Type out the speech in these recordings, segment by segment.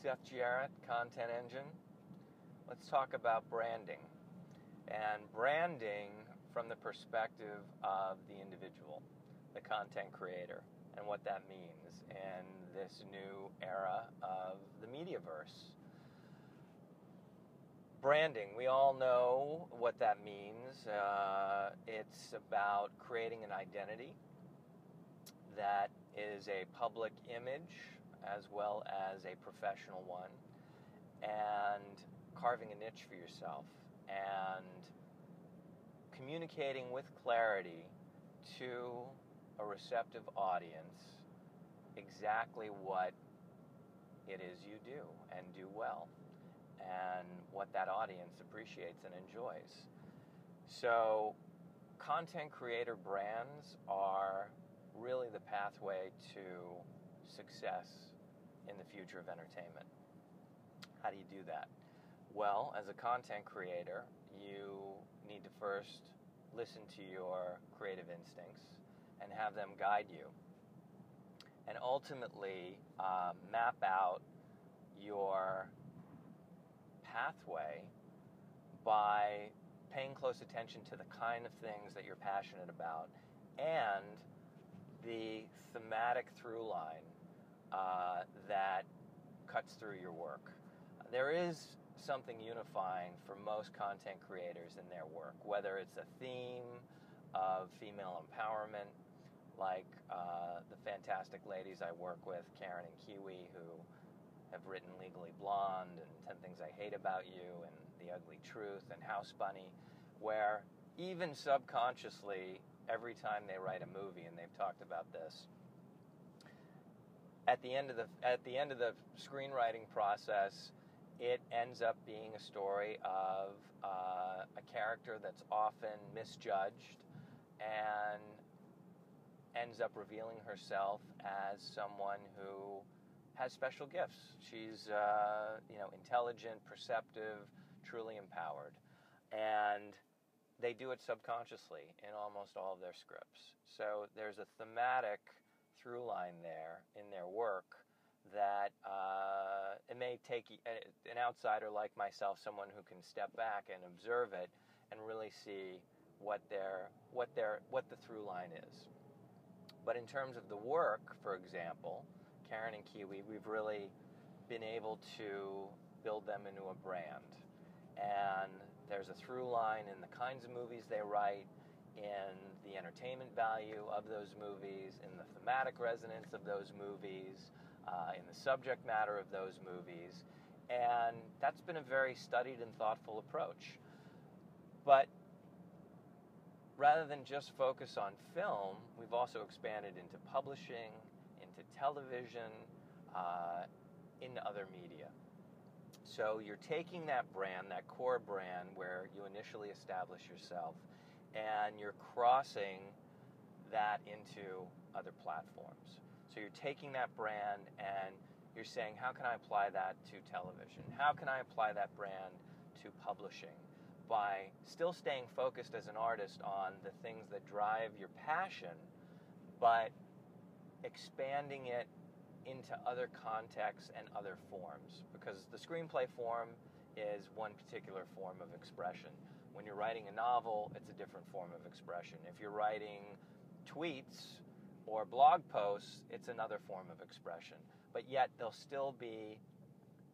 Seth, Jaret, Content Engine. Let's talk about branding. And branding from the perspective of the individual, the content creator, and what that means in this new era of the mediaverse. Branding, we all know what that means. It's about creating an identity that is a public image as well as a professional one, and carving a niche for yourself and communicating with clarity to a receptive audience exactly what it is you do and do well, and what that audience appreciates and enjoys. So content creator brands are really the pathway to success in the future of entertainment. How do you do that? Well, as a content creator, you need to first listen to your creative instincts and have them guide you, and ultimately map out your pathway by paying close attention to the kind of things that you're passionate about and the thematic through line that cuts through your work. There is something unifying for most content creators in their work, whether it's a theme of female empowerment, like the fantastic ladies I work with, Karen and Kiwi, who have written Legally Blonde and 10 Things I Hate About You and The Ugly Truth and House Bunny, where even subconsciously, every time they write a movie, and they've talked about this, at the end of the screenwriting process, it ends up being a story of a character that's often misjudged and ends up revealing herself as someone who has special gifts. She's intelligent, perceptive, truly empowered, and they do it subconsciously in almost all of their scripts. So there's a thematic through line there in their work that it may take an outsider like myself, someone who can step back and observe it and really see what the through line is. But in terms of the work, for example, Karen and Kiwi, we've really been able to build them into a brand. And there's a through line in the kinds of movies they write, in the entertainment value of those movies, in the thematic resonance of those movies, in the subject matter of those movies. And that's been a very studied and thoughtful approach. But rather than just focus on film, we've also expanded into publishing, into television, into other media. So you're taking that brand, that core brand where you initially establish yourself, and you're crossing that into other platforms. So you're taking that brand and you're saying, how can I apply that to television? How can I apply that brand to publishing? By still staying focused as an artist on the things that drive your passion, but expanding it into other contexts and other forms. Because the screenplay form is one particular form of expression. When you're writing a novel, it's a different form of expression. If you're writing tweets or blog posts, it's another form of expression. But yet there'll still be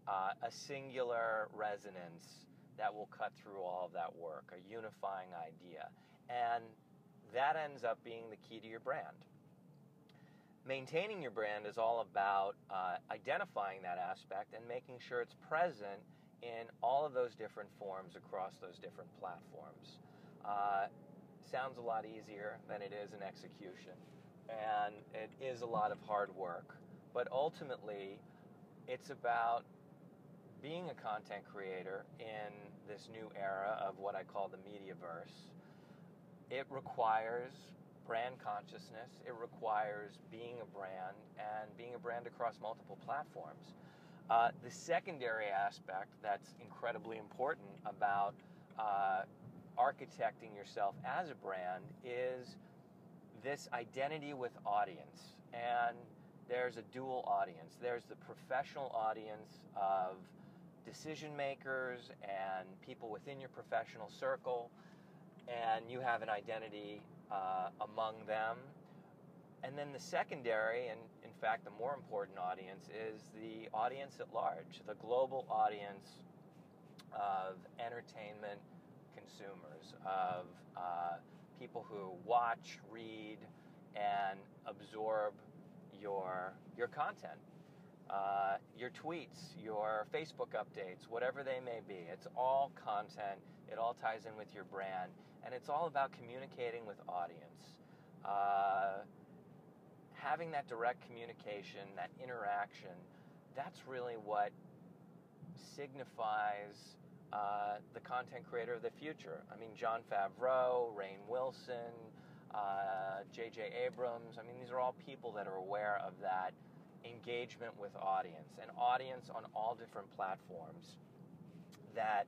a singular resonance that will cut through all of that work, a unifying idea. And that ends up being the key to your brand. Maintaining your brand is all about identifying that aspect and making sure it's present in all of those different forms across those different platforms. Sounds a lot easier than it is in execution, and it is a lot of hard work. But ultimately, it's about being a content creator in this new era of what I call the mediaverse. It requires brand consciousness. It requires being a brand and being a brand across multiple platforms. The secondary aspect that's incredibly important about architecting yourself as a brand is this identity with audience. And there's a dual audience. There's the professional audience of decision makers and people within your professional circle, and you have an identity among them. And then the secondary, and in fact the more important audience, is the audience at large, the global audience of entertainment consumers, of people who watch, read, and absorb your content, your tweets, your Facebook updates, whatever they may be. It's all content. It all ties in with your brand, and it's all about communicating with audience. Having that direct communication, that interaction, that's really what signifies the content creator of the future. I mean, Jon Favreau, Rainn Wilson, J.J. Abrams, I mean, these are all people that are aware of that engagement with audience, and audience on all different platforms. That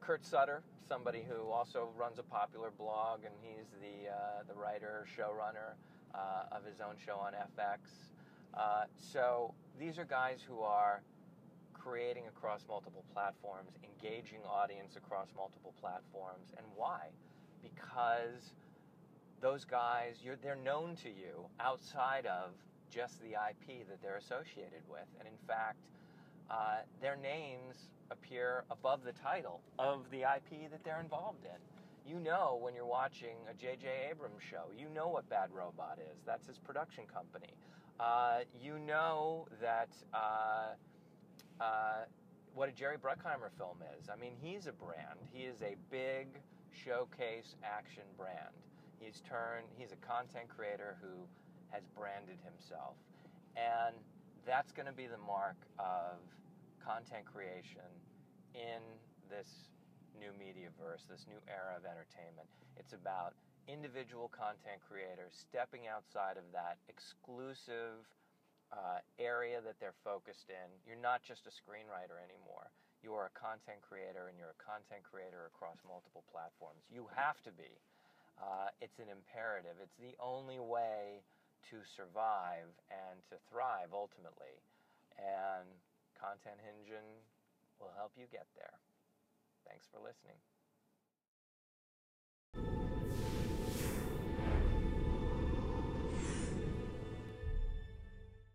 Kurt Sutter, somebody who also runs a popular blog, and he's the writer, showrunner of his own show on FX. So these are guys who are creating across multiple platforms, engaging audience across multiple platforms. And why? Because those guys, they're known to you outside of just the IP that they're associated with. And in fact, their names appear above the title of the IP that they're involved in. You know, when you're watching a J.J. Abrams show, you know what Bad Robot is. That's his production company. You know that what a Jerry Bruckheimer film is. I mean, he's a brand. He is a big showcase action brand. He's a content creator who has branded himself. And that's going to be the mark of content creation in this new mediaverse, this new era of entertainment. It's about individual content creators stepping outside of that exclusive area that they're focused in. You're not just a screenwriter anymore. You are a content creator, and you're a content creator across multiple platforms. You have to be. It's an imperative. It's the only way to survive and to thrive ultimately. And Content Engine will help you get there. Thanks for listening.